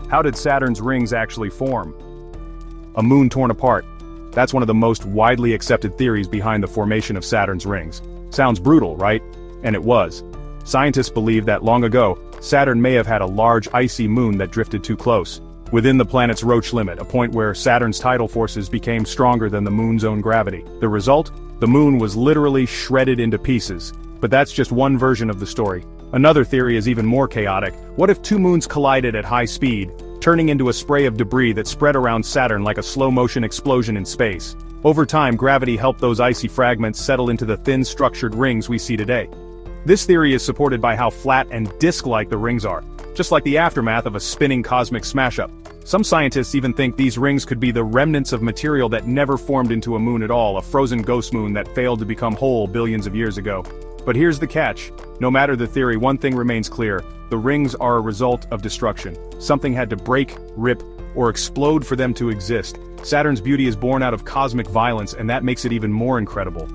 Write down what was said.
How did Saturn's rings actually form? A moon torn apart. That's one of the most widely accepted theories behind the formation of Saturn's rings. Sounds brutal, right? And it was. Scientists believe that long ago, Saturn may have had a large icy moon that drifted too close, within the planet's Roche limit, a point where Saturn's tidal forces became stronger than the moon's own gravity. The result? The moon was literally shredded into pieces. But that's just one version of the story. Another theory is even more chaotic. What if two moons collided at high speed, turning into a spray of debris that spread around Saturn like a slow-motion explosion in space? Over time, gravity helped those icy fragments settle into the thin structured rings we see today. This theory is supported by how flat and disc-like the rings are, just like the aftermath of a spinning cosmic smash-up. Some scientists even think these rings could be the remnants of material that never formed into a moon at all, a frozen ghost moon that failed to become whole billions of years ago. But here's the catch. No matter the theory, one thing remains clear. The rings are a result of destruction. Something had to break, rip, or explode for them to exist. Saturn's beauty is born out of cosmic violence, and that makes it even more incredible.